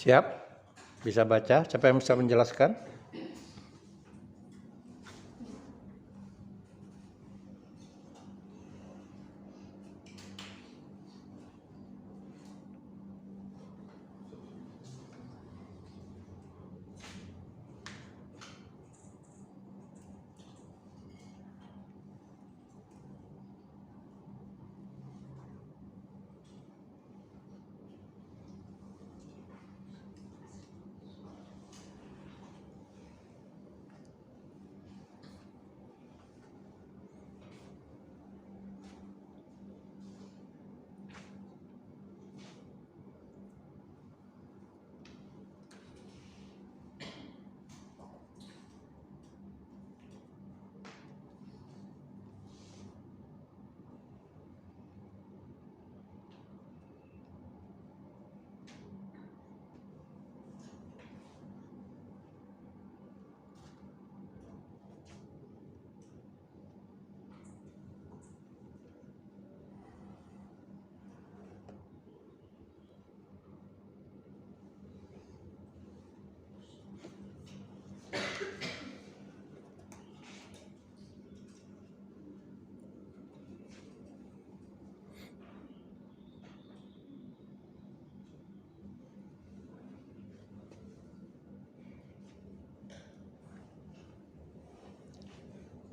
Siap? Bisa baca? Siapa yang bisa menjelaskan?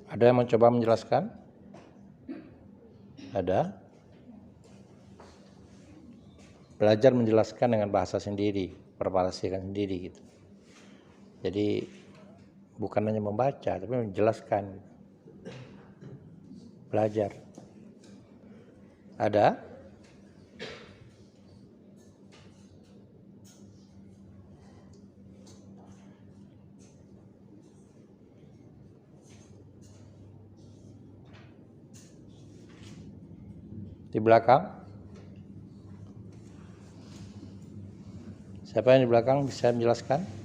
Ada yang mencoba menjelaskan? Ada? Belajar menjelaskan dengan bahasa sendiri, perparasikan sendiri gitu. Jadi bukan hanya membaca, tapi menjelaskan. Belajar. Ada? Di belakang? Siapa yang di belakang bisa menjelaskan?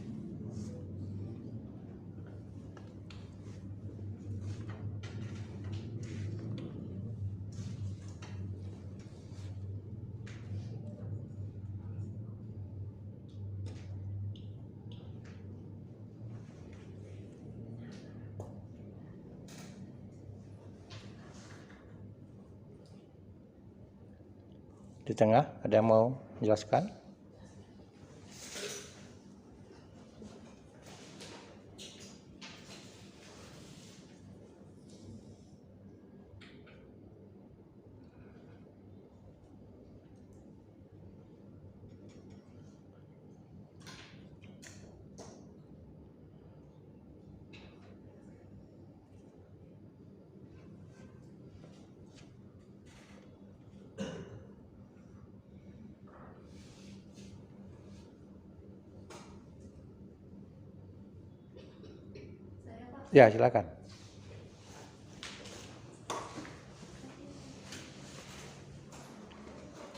Di tengah ada yang mau menjelaskan? Ya, silakan.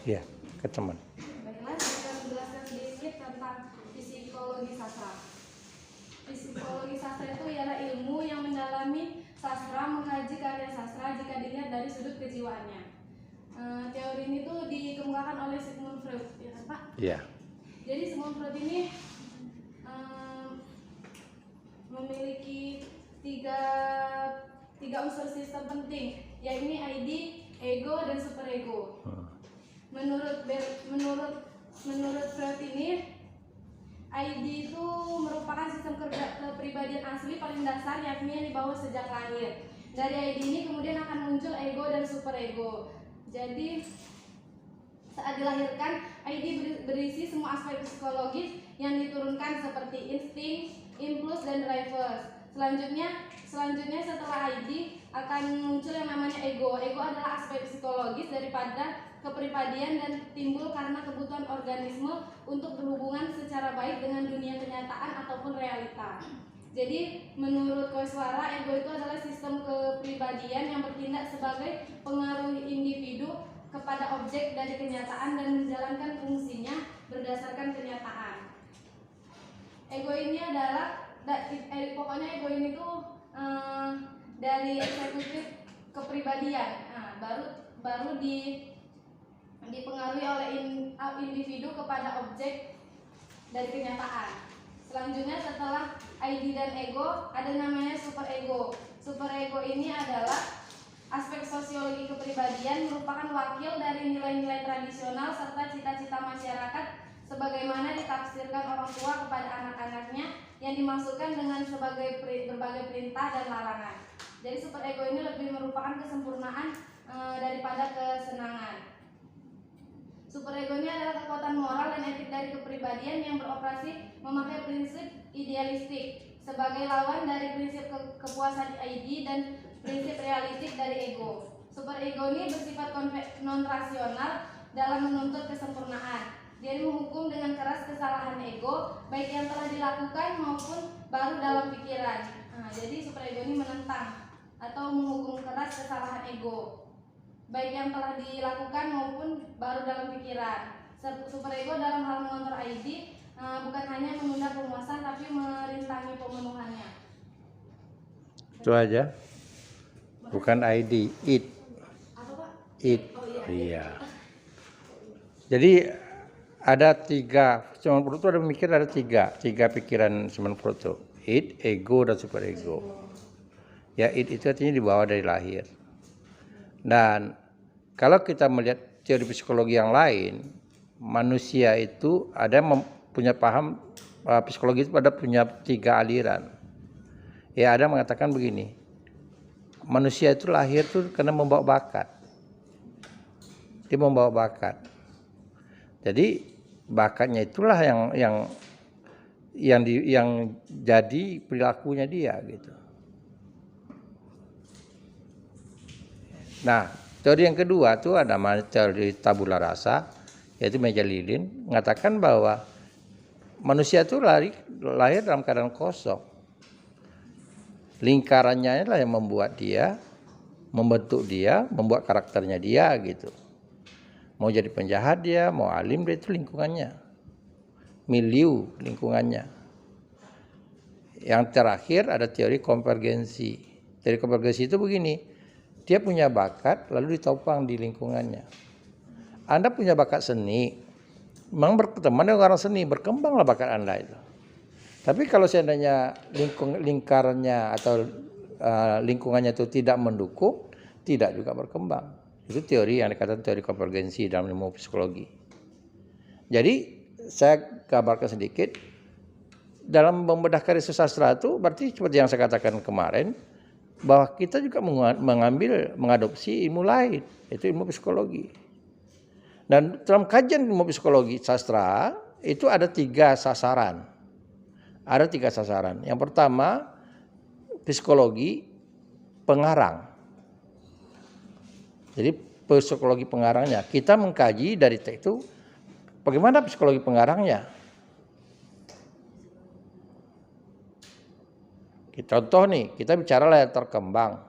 Ya, ke teman. Baiklah, saya akan menjelaskan sedikit tentang psikologi sastra. Psikologi sastra itu ialah ilmu yang mendalami sastra, mengkaji karya sastra jika dilihat dari sudut kejiwaannya. Teori ini tuh dikemukakan oleh Sigmund Freud, ya kan Pak? Iya. Jadi Sigmund Freud ini memiliki tiga unsur sistem penting, yaitu ID, ego, dan superego. Menurut Freud ini, ID itu merupakan sistem kepribadian asli paling dasar, yakni yang dibawa sejak lahir. Dari ID ini kemudian akan muncul ego dan superego. Jadi saat dilahirkan, ID berisi semua aspek psikologis yang diturunkan dikembangkan seperti insting, impulse, dan drivers. Selanjutnya setelah ID akan muncul yang namanya ego. Ego adalah aspek psikologis daripada kepribadian dan timbul karena kebutuhan organisme untuk berhubungan secara baik dengan dunia kenyataan ataupun realita. Jadi menurut Koiswara, ego itu adalah sistem kepribadian yang bertindak sebagai pengaruh individu kepada objek dari kenyataan dan menjalankan fungsinya berdasarkan kenyataan. Ego ini adalah pokoknya ego ini tuh dari eksekutif kepribadian. Nah, baru dipengaruhi oleh individu kepada objek dari kenyataan. Selanjutnya setelah ID dan ego ada namanya superego. Superego ini adalah aspek sosiologi kepribadian, merupakan wakil dari nilai-nilai tradisional serta cita-cita masyarakat sebagaimana ditafsirkan orang tua kepada anak-anaknya yang dimaksudkan dengan sebagai berbagai perintah dan larangan. Jadi superego ini lebih merupakan kesempurnaan daripada kesenangan. Superego ini adalah kekuatan moral dan etik dari kepribadian yang beroperasi memakai prinsip idealistik sebagai lawan dari prinsip kepuasan ID dan prinsip realistik dari ego. Superego ini bersifat non-rasional dalam menuntut kesempurnaan. Dia menghukum dengan keras kesalahan ego, baik yang telah dilakukan maupun baru dalam pikiran. Nah, jadi superego ini menentang atau menghukum keras kesalahan ego, baik yang telah dilakukan maupun baru dalam pikiran. Superego dalam hal mengontrol ID bukan hanya menunda pemuasan tapi merintangi pemenuhannya. Itu aja. Bukan ID, it. Apa, Pak? It. Oh, iya. Jadi ada tiga, Simon Freud itu ada memikir ada tiga pikiran Simon Freud itu. It, ego, dan superego. Ya, it itu artinya dibawa dari lahir. Dan kalau kita melihat teori psikologi yang lain, manusia itu ada yang punya paham psikologi itu ada punya tiga aliran. Ya, ada yang mengatakan begini, manusia itu lahir tuh karena membawa bakat. Dia membawa bakat. Jadi bakatnya itulah yang jadi perilakunya dia gitu. Nah, teori yang kedua itu ada teori tabula rasa, yaitu Mejalilin mengatakan bahwa manusia itu lahir dalam keadaan kosong. Lingkarannya adalah yang membuat dia, membentuk dia, membuat karakternya dia gitu. Mau jadi penjahat dia, mau alim dia, itu lingkungannya. Milieu lingkungannya. Yang terakhir ada teori konvergensi. Teori konvergensi itu begini, dia punya bakat lalu ditopang di lingkungannya. Anda punya bakat seni, memang berteman dengan orang seni, berkembanglah bakat Anda itu. Tapi kalau seandainya lingkarannya atau lingkungannya itu tidak mendukung, tidak juga berkembang. Itu teori yang dikatakan teori konvergensi dalam ilmu psikologi. Jadi saya gambarkan sedikit, dalam membedah karya sastra itu berarti seperti yang saya katakan kemarin, bahwa kita juga mengadopsi ilmu lain, itu ilmu psikologi. Dan dalam kajian ilmu psikologi sastra itu ada tiga sasaran. Ada tiga sasaran. Yang pertama, psikologi pengarang. Jadi psikologi pengarangnya, kita mengkaji dari teks itu bagaimana psikologi pengarangnya. Contoh nih, kita bicara layar terkembang.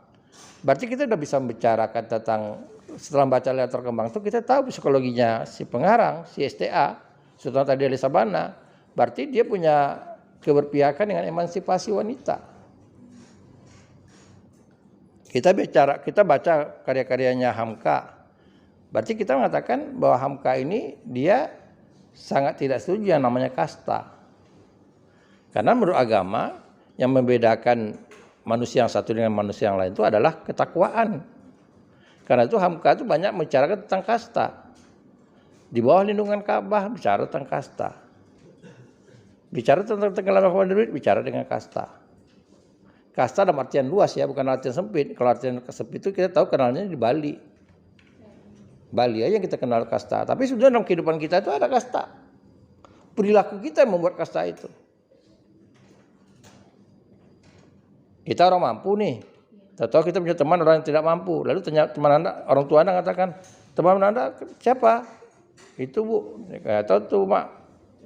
Berarti kita udah bisa membicarakan tentang, setelah baca layar terkembang itu kita tahu psikologinya si pengarang, si STA, Sultan Tadi Ali Sabana. Berarti dia punya keberpihakan dengan emansipasi wanita. Kita baca karya-karyanya Hamka. Berarti kita mengatakan bahwa Hamka ini dia sangat tidak setuju yang namanya kasta. Karena menurut agama yang membedakan manusia yang satu dengan manusia yang lain itu adalah ketakwaan. Karena itu Hamka itu banyak membicarakan tentang kasta. Di bawah lindungan Ka'bah bicara tentang kasta. Bicara tentang tenggelam duit bicara dengan kasta. Kasta dalam artian luas ya, bukan artian sempit. Kalau artian sempit itu kita tahu kenalnya di Bali. Bali aja yang kita kenal kasta. Tapi sebenarnya dalam kehidupan kita itu ada kasta. Perilaku kita yang membuat kasta itu. Kita orang mampu nih. Tahu kita punya teman orang yang tidak mampu. Lalu tanya teman Anda, orang tua Anda katakan, teman Anda siapa? Itu Bu. Nggak tahu tuh Mak.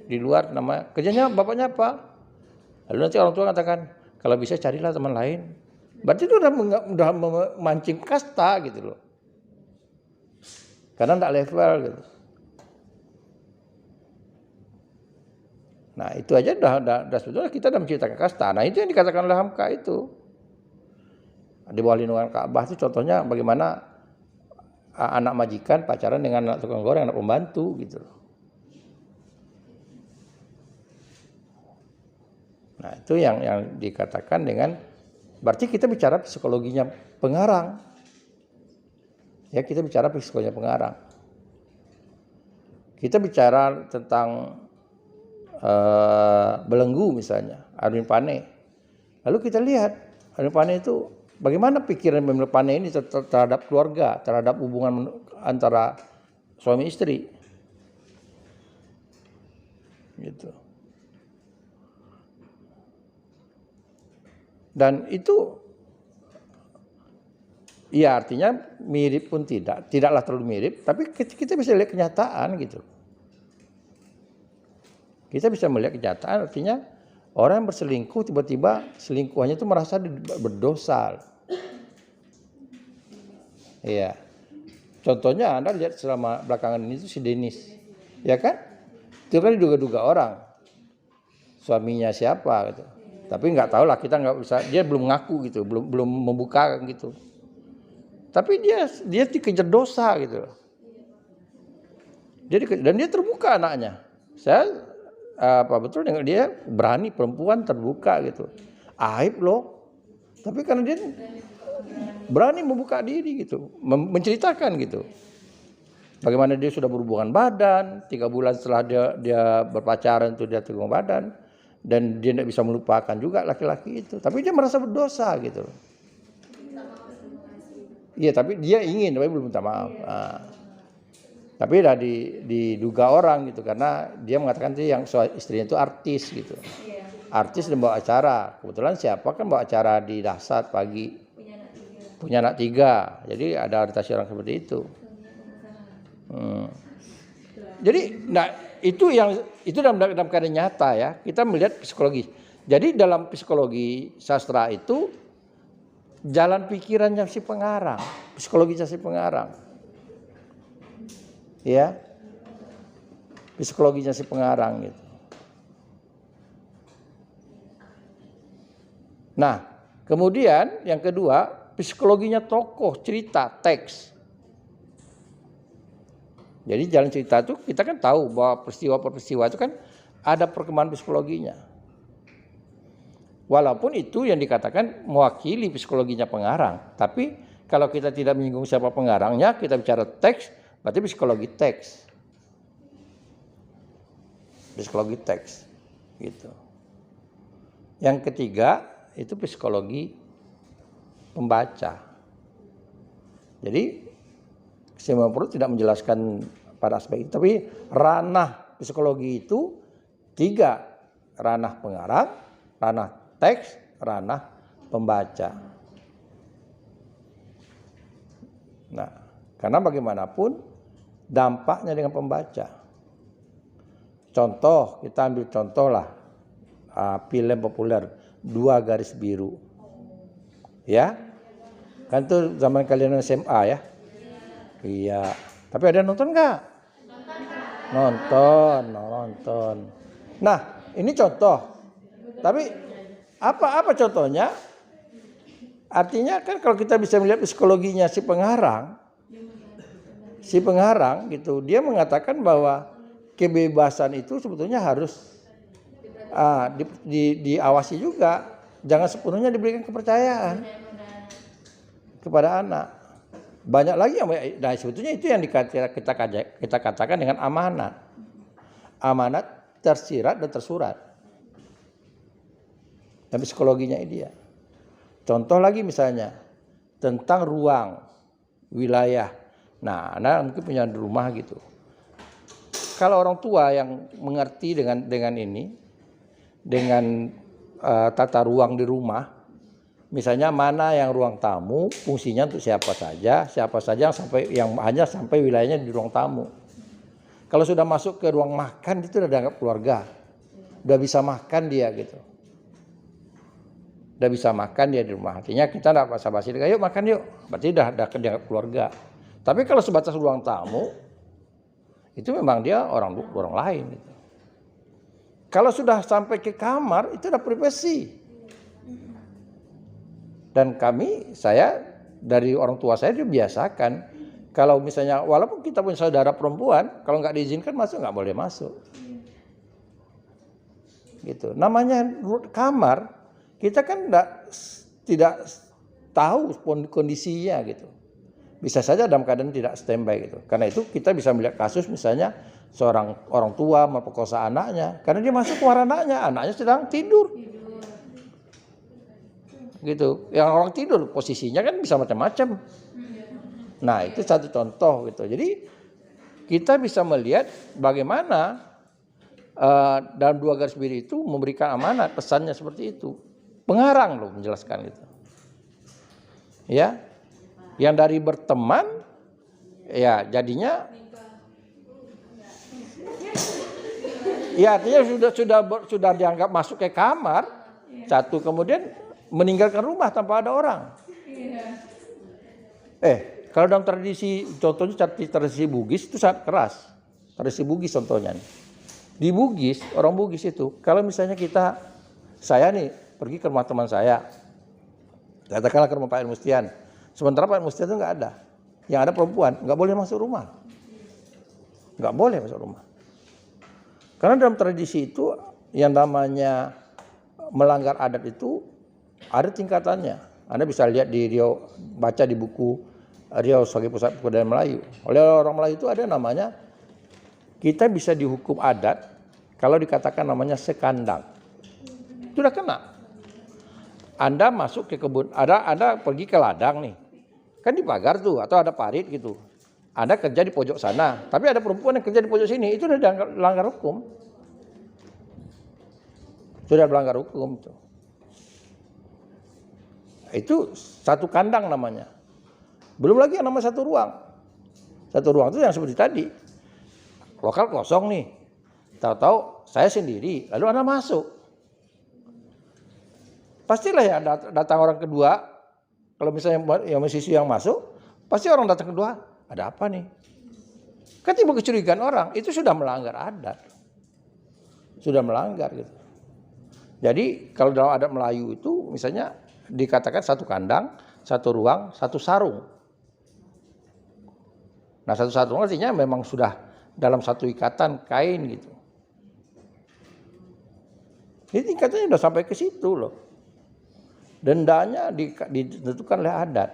Di luar nama kerjanya bapaknya apa? Lalu nanti orang tua katakan, kalau bisa carilah teman lain. Berarti itu udah memancing kasta gitu loh. Karena enggak level gitu. Nah itu aja udah sebetulnya kita udah menciptakan kasta. Nah itu yang dikatakan oleh Hamka itu. Di bawah lindungan Ka'bah itu contohnya bagaimana anak majikan pacaran dengan anak tukang goreng, anak pembantu gitu loh. Nah itu yang dikatakan dengan, berarti kita bicara psikologinya pengarang. Ya kita bicara psikologinya pengarang. Kita bicara tentang belenggu misalnya, Arwin Pane. Lalu kita lihat Arwin Pane itu bagaimana pikiran Arwin Pane ini terhadap keluarga, terhadap hubungan antara suami istri. Gitu. Dan itu ya artinya mirip pun tidaklah terlalu mirip, tapi kita bisa lihat kenyataan gitu. Kita bisa melihat kenyataan, artinya orang yang berselingkuh tiba-tiba selingkuhannya itu merasa berdosa. Iya. Contohnya Anda lihat selama belakangan ini itu si Denis. Ya kan? Itu kan diduga-duga orang. Suaminya siapa gitu. Tapi nggak tahu lah, kita nggak bisa, dia belum ngaku gitu, belum membuka gitu. Tapi dia dikejar dosa gitu. Dan dia terbuka anaknya. Saya betul dengan dia berani, perempuan terbuka gitu. Aib loh. Tapi karena dia berani membuka diri gitu, menceritakan gitu. Bagaimana dia sudah berhubungan badan, 3 bulan setelah dia berpacaran itu dia terhubung badan. Dan dia tidak bisa melupakan juga laki-laki itu. Tapi dia merasa berdosa gitu. Iya, tapi dia ingin, tapi belum minta maaf. Nah, tapi udah diduga orang gitu, karena dia mengatakan sih yang istrinya itu artis gitu. Artis dan bawa acara. Kebetulan siapa kan bawa acara di Dahsyat pagi. Punya anak 3. Jadi ada orientasi orang seperti itu. Jadi, itu dalam keadaan nyata ya. Kita melihat psikologi. Jadi dalam psikologi sastra itu jalan pikirannya si pengarang, psikologinya si pengarang. Ya. Psikologinya si pengarang gitu. Nah, kemudian yang kedua, psikologinya tokoh, cerita, teks. Jadi jalan cerita itu kita kan tahu bahwa peristiwa itu kan ada perkembangan psikologinya. Walaupun itu yang dikatakan mewakili psikologinya pengarang. Tapi kalau kita tidak menyinggung siapa pengarangnya, kita bicara teks, berarti psikologi teks. Psikologi teks. Gitu. Yang ketiga itu psikologi pembaca. Jadi saya tidak menjelaskan pada aspek itu, tapi ranah psikologi itu 3, ranah pengarang, ranah teks, ranah pembaca. Nah, karena bagaimanapun dampaknya dengan pembaca. Contoh, kita ambil contoh lah, film populer 2 Garis Biru. Ya, kan itu zaman kalian SMA ya. Iya, tapi ada yang nonton nggak? Nonton. Nah, ini contoh. Tapi apa contohnya? Artinya kan kalau kita bisa melihat psikologinya si pengarang gitu, dia mengatakan bahwa kebebasan itu sebetulnya harus diawasi juga, jangan sepenuhnya diberikan kepercayaan kepada anak. Banyak lagi yang, nah sebetulnya itu yang kita katakan dengan amanat. Amanat tersirat dan tersurat. Dan psikologinya dia. Contoh lagi misalnya tentang ruang, wilayah. Nah, Anda mungkin punya rumah gitu. Kalau orang tua yang mengerti dengan ini, dengan tata ruang di rumah, Misalnya mana yang ruang tamu, fungsinya untuk siapa saja yang hanya sampai wilayahnya di ruang tamu. Kalau sudah masuk ke ruang makan itu udah dianggap keluarga. Udah bisa makan dia gitu. Udah bisa makan dia di rumah. Artinya kita enggak basa-basi, yuk makan yuk. Berarti udah dianggap keluarga. Tapi kalau sebatas ruang tamu, itu memang dia orang lain gitu. Kalau sudah sampai ke kamar, itu udah privasi. Dan saya dari orang tua saya dibiasakan, kalau misalnya walaupun kita punya saudara perempuan, kalau nggak diizinkan masuk nggak boleh masuk. Gitu. Namanya kamar, kita kan tidak tahu kondisinya gitu. Bisa saja dalam keadaan tidak standby gitu. Karena itu kita bisa melihat kasus misalnya seorang orang tua memperkosa anaknya, karena dia masuk keluar anaknya sedang tidur. Gitu. Yang orang tidur posisinya kan bisa macam-macam. Nah, itu satu contoh gitu. Jadi kita bisa melihat bagaimana dalam 2 garis biru itu memberikan amanat, pesannya seperti itu. Pengarang loh menjelaskan itu. Ya. Yang dari berteman ya jadinya ya artinya sudah dianggap masuk ke kamar, satu kemudian meninggalkan rumah tanpa ada orang. Kalau dalam tradisi, contohnya tradisi Bugis itu sangat keras. Tradisi Bugis contohnya nih. Di Bugis, orang Bugis itu, kalau misalnya saya nih pergi ke rumah teman saya, katakanlah ke rumah Pak Mustian, sementara Pak Mustian itu nggak ada, yang ada perempuan, nggak boleh masuk rumah, nggak boleh masuk rumah. Karena dalam tradisi itu yang namanya melanggar adat itu ada tingkatannya. Anda bisa lihat di Riau, baca di buku Riau sebagai pusat kebudayaan Melayu. Oleh orang Melayu itu ada namanya, kita bisa dihukum adat kalau dikatakan namanya sekandang. Itu udah kena. Anda masuk ke kebun, Anda pergi ke ladang nih. Kan di pagar tuh, atau ada parit gitu. Anda kerja di pojok sana, tapi ada perempuan yang kerja di pojok sini, itu udah melanggar hukum. Sudah melanggar hukum tuh. Itu satu kandang namanya. Belum lagi yang namanya satu ruang. Satu ruang itu yang seperti tadi. Lokal kosong nih. Tahu-tahu saya sendiri, lalu Anda masuk. Pastilah ya datang orang kedua. Kalau misalnya yang musisi yang masuk, pasti orang datang kedua, ada apa nih? Kan timbul kecurigaan orang, itu sudah melanggar adat. Sudah melanggar gitu. Jadi kalau dalam adat Melayu itu misalnya dikatakan satu kandang, satu ruang, satu sarung. Nah, satu sarung artinya memang sudah dalam satu ikatan kain gitu. Ini tingkatannya sudah sampai ke situ loh. Dendanya ditentukan oleh adat.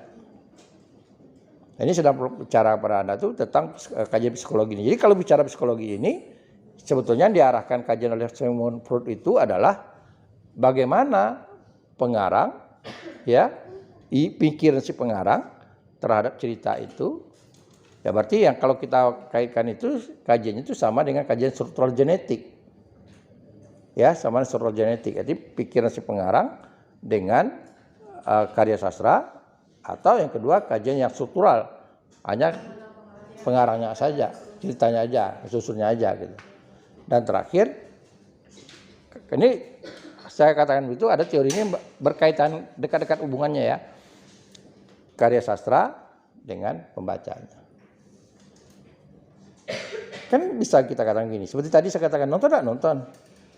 Ini sedang bicara pada Anda tuh tentang kajian psikologi ini. Jadi kalau bicara psikologi ini, sebetulnya diarahkan kajian oleh Sigmund Freud itu adalah bagaimana pengarang, ya, pikiran si pengarang terhadap cerita itu. Ya berarti yang kalau kita kaitkan itu kajiannya itu sama dengan kajian struktural genetik. Ya, sama dengan struktural genetik. Jadi pikiran si pengarang dengan karya sastra, atau yang kedua kajian yang struktural, hanya pengarangnya saja, ceritanya aja, susunnya aja gitu. Dan terakhir, ini saya katakan itu ada teori ini berkaitan dekat-dekat hubungannya ya, karya sastra dengan pembacanya. Kan bisa kita katakan gini, seperti tadi saya katakan nonton tak nonton,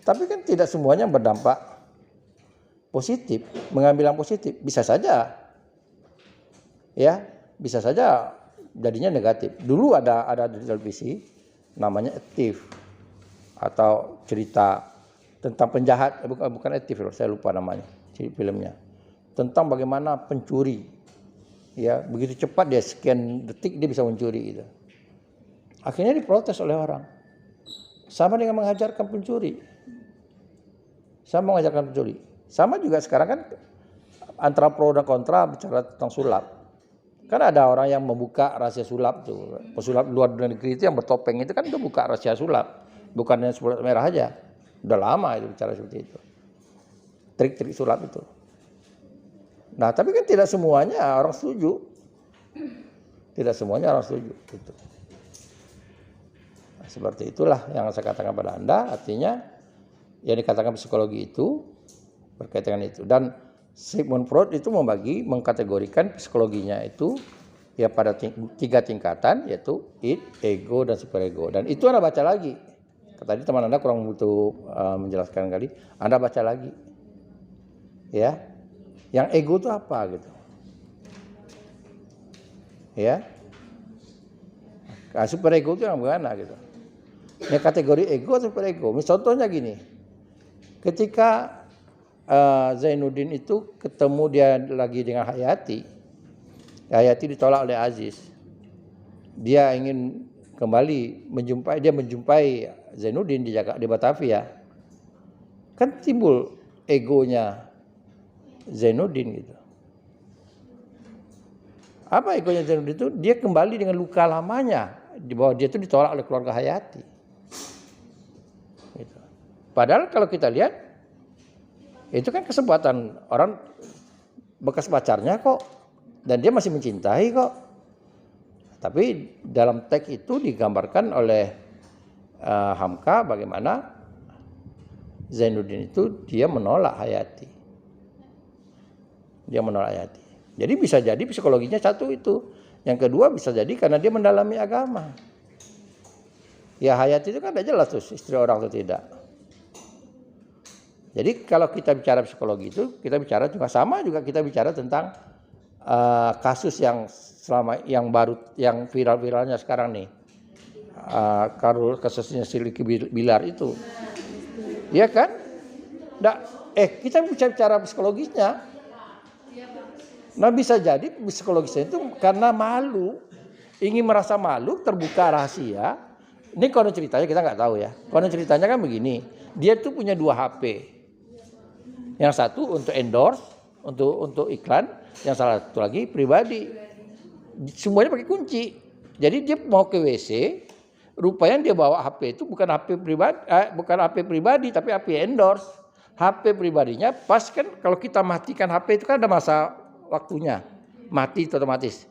tapi kan tidak semuanya berdampak positif, mengambil yang positif, bisa saja, ya, bisa saja jadinya negatif. Dulu ada di televisi namanya Aktif atau cerita tentang penjahat, bukan Aktif, saya lupa namanya, filmnya, tentang bagaimana pencuri, ya, begitu cepat dia sekian detik dia bisa mencuri gitu. Akhirnya diprotes oleh orang, sama dengan mengajarkan pencuri, sama mengajarkan pencuri. Sama juga sekarang kan antara pro dan kontra bicara tentang sulap. Kan ada orang yang membuka rahasia sulap tuh. Pesulap luar negeri itu yang bertopeng itu kan udah buka rahasia sulap. Bukannya sulap merah aja. Udah lama itu bicara seperti itu. Trik-trik sulap itu. Nah, tapi kan tidak semuanya orang setuju. Tidak semuanya orang setuju. Gitu. Nah, seperti itulah yang saya katakan pada Anda. Artinya yang dikatakan psikologi itu berkaitan dengan itu. Dan Sigmund Freud itu mengkategorikan psikologinya itu ya pada 3 tingkatan, yaitu id, ego, dan superego. Dan itu Anda baca lagi. Tadi teman Anda kurang butuh menjelaskan kali. Anda baca lagi. Ya. Yang ego itu apa gitu. Ya. Nah, superego itu yang bagaimana gitu. Ya, kategori ego atau superego. Contohnya gini. Ketika Zainuddin itu ketemu dia lagi dengan Hayati. Hayati ditolak oleh Aziz. Dia ingin kembali menjumpai Zainuddin di Batavia. Kan timbul egonya Zainuddin gitu. Apa egonya Zainuddin itu? Dia kembali dengan luka lamanya di bawah dia itu ditolak oleh keluarga Hayati. Gitu. Padahal kalau kita lihat itu kan kesempatan orang bekas pacarnya kok, dan dia masih mencintai kok. Tapi dalam teks itu digambarkan oleh Hamka bagaimana Zainuddin itu dia menolak Hayati. Dia menolak Hayati. Jadi bisa jadi psikologinya satu itu. Yang kedua bisa jadi karena dia mendalami agama. Ya Hayati itu kan tidak jelas tuh istri orang atau tidak. Jadi kalau kita bicara psikologi itu, kita bicara juga sama juga kita bicara tentang kasus yang yang viral-viralnya sekarang nih. Kasusnya Silky Bilar itu. Iya kan? Kita bicara psikologisnya. Nah bisa jadi psikologisnya itu karena malu, ingin merasa malu, terbuka rahasia. Ini konon ceritanya kita nggak tahu ya. Konon ceritanya kan begini, dia tuh punya 2 HP. Yang satu untuk endorse, untuk iklan, yang salah satu lagi pribadi. Semuanya pakai kunci. Jadi dia mau ke WC, rupanya dia bawa HP itu bukan HP pribadi, tapi HP endorse. HP pribadinya pas kan kalau kita matikan HP itu kan ada masa waktunya, mati itu otomatis.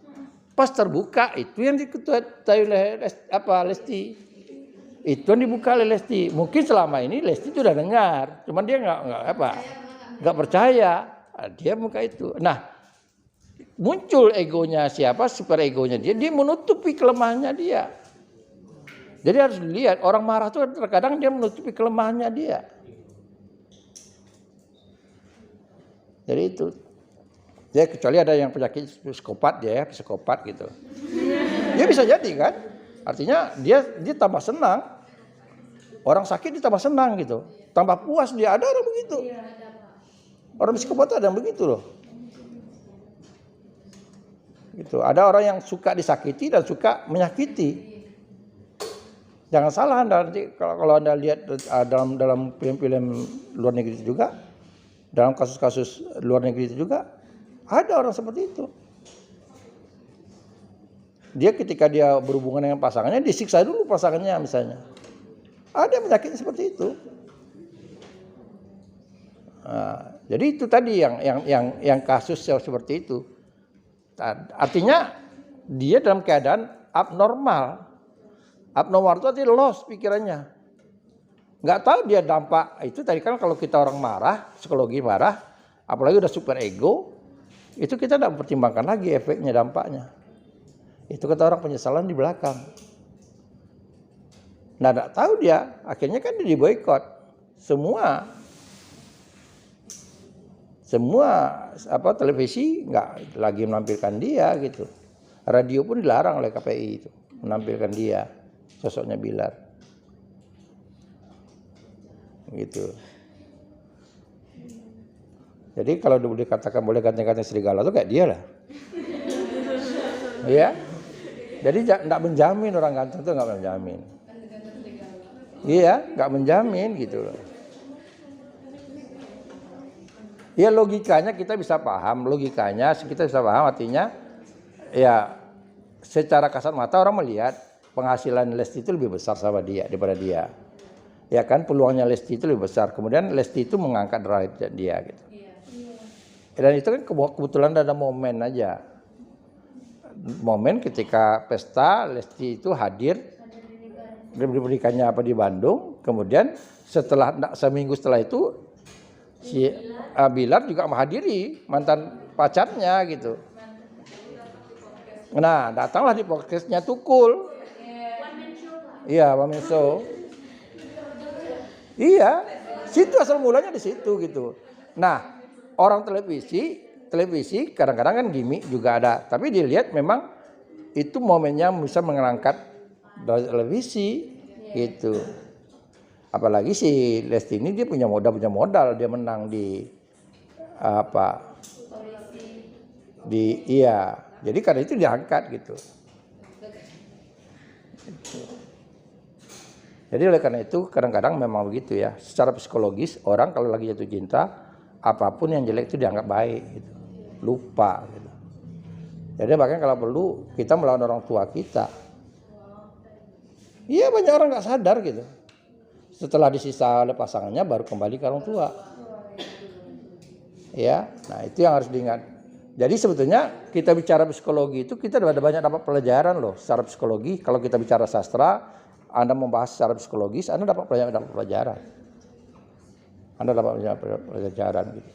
Pas terbuka itu yang diketahui oleh Lesti. Itu yang dibuka oleh Lesti. Mungkin selama ini Lesti sudah dengar, cuman dia nggak percaya. Dia buka itu. Nah, muncul egonya siapa? Super egonya dia menutupi kelemahannya dia. Jadi harus dilihat, orang marah itu terkadang dia menutupi kelemahannya dia. Jadi itu. Ya kecuali ada yang penyakit psikopat gitu. Dia bisa jadi kan? Artinya dia tambah senang. Orang sakit dia tambah senang gitu. Tambah puas dia, ada orang begitu. Orang psikopat ada yang begitu loh. Gitu. Ada orang yang suka disakiti dan suka menyakiti. Jangan salah Anda nanti kalau Anda lihat dalam film-film luar negeri itu juga, dalam kasus-kasus luar negeri itu juga ada orang seperti itu. Dia ketika dia berhubungan dengan pasangannya disiksa dulu pasangannya misalnya. Ada penyakit seperti itu. Nah, jadi itu tadi yang kasus seperti itu. Artinya dia dalam keadaan abnormal. Abnormal itu artinya lost pikirannya. Nggak tahu dia dampak itu tadi kan kalau kita orang marah, psikologi marah, apalagi udah super ego, itu kita tidak mempertimbangkan lagi efeknya, dampaknya. Itu kata orang penyesalan di belakang. Nah, tidak tahu dia, akhirnya kan dia diboikot. Semua televisi nggak lagi menampilkan dia gitu. Radio pun dilarang oleh KPI itu menampilkan dia, sosoknya Bilar. Gitu. Jadi kalau dikatakan boleh ganti-ganti serigala itu kayak dia lah. Iya. Jadi enggak menjamin orang ganteng itu enggak menjamin. Iya, enggak menjamin gitu loh. Ya logikanya kita bisa paham, artinya ya secara kasat mata orang melihat penghasilan Lesti itu lebih besar daripada dia. Ya kan peluangnya Lesti itu lebih besar. Kemudian Lesti itu mengangkat derajat dia gitu. Dan itu kan kebetulan ada momen aja. Momen ketika pesta Lesti itu hadir di pernikahannya di Bandung. Kemudian seminggu setelah itu si Bilar juga menghadiri mantan pacarnya gitu. Nah, datanglah di podcastnya Tukul. Iya, one man show. Iya, situ asal mulanya di situ gitu. Nah, orang televisi kadang-kadang kan gimmick juga ada, tapi dilihat memang itu momennya bisa mengangkat dari televisi gitu. Apalagi si Lesti ini dia punya modal, dia menang di jadi karena itu diangkat gitu. Jadi oleh karena itu kadang-kadang memang begitu ya, secara psikologis orang kalau lagi jatuh cinta apapun yang jelek itu dianggap baik gitu. Lupa gitu. Jadi bahkan kalau perlu kita melawan orang tua kita. Iya, banyak orang nggak sadar gitu. Setelah disisa oleh pasangannya baru kembali ke orang tua. Ya, nah itu yang harus diingat. Jadi sebetulnya kita bicara psikologi itu kita ada banyak dapat pelajaran loh secara psikologi. Kalau kita bicara sastra, Anda membahas secara psikologis, Anda dapat pelajaran. Anda dapat pelajaran gitu.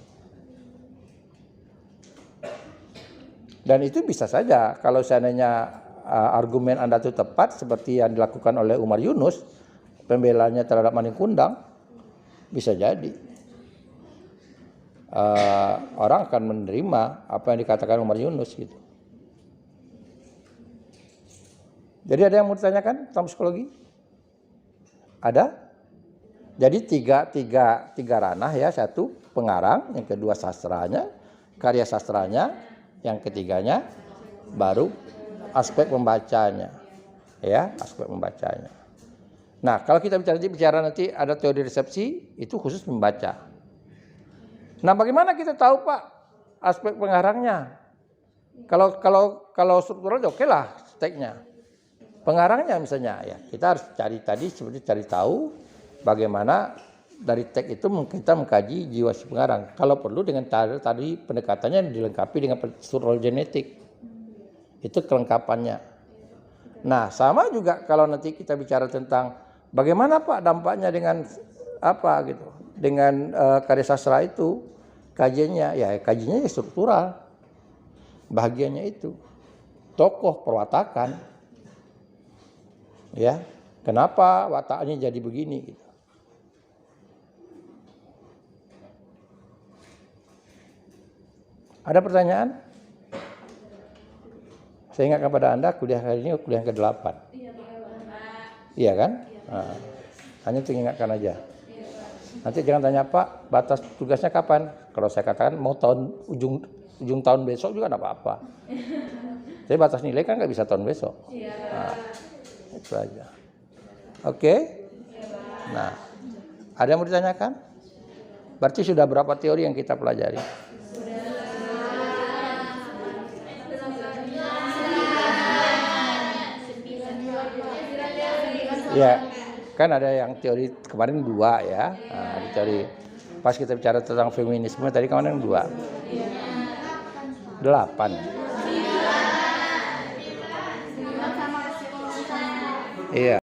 Dan itu bisa saja kalau seandainya argumen Anda itu tepat seperti yang dilakukan oleh Umar Yunus, pembelanya terhadap Maning Kundang, bisa jadi orang akan menerima apa yang dikatakan Umar Yunus gitu. Jadi ada yang mau ditanyakan tentang psikologi? Ada? Jadi tiga ranah ya, satu pengarang, yang kedua sastranya, karya sastranya, yang ketiganya baru aspek pembacanya, ya aspek pembacanya. Nah kalau kita bicara nanti ada teori resepsi itu khusus membaca. Nah bagaimana kita tahu Pak aspek pengarangnya? Kalau struktural oke lah teksnya. Pengarangnya misalnya ya kita harus cari tahu bagaimana dari teks itu kita mengkaji jiwa si pengarang. Kalau perlu dengan tadi pendekatannya dilengkapi dengan struktural genetik. Itu kelengkapannya. Nah, sama juga kalau nanti kita bicara tentang bagaimana Pak dampaknya dengan apa gitu. Dengan karya sastra itu kajiannya ya struktural. Bahagiannya itu tokoh perwatakan. Ya, kenapa wataknya jadi begini gitu. Ada pertanyaan? Saya ingat kepada Anda kuliah hari ini kuliah ke-8. Iya kan? Nah, hanya untuk ingatkan aja. Nanti jangan tanya Pak, batas tugasnya kapan? Kalau saya katakan mau ujung tahun besok juga enggak apa-apa. Tapi batas nilai kan enggak bisa tahun besok. Nah, itu aja. Oke? Nah, ada yang mau ditanyakan? Berarti sudah berapa teori yang kita pelajari? Ya, kan ada yang teori kemarin 2 ya. Nah, teori pas kita bicara tentang feminisme tadi kemarin 2. 8. Iya.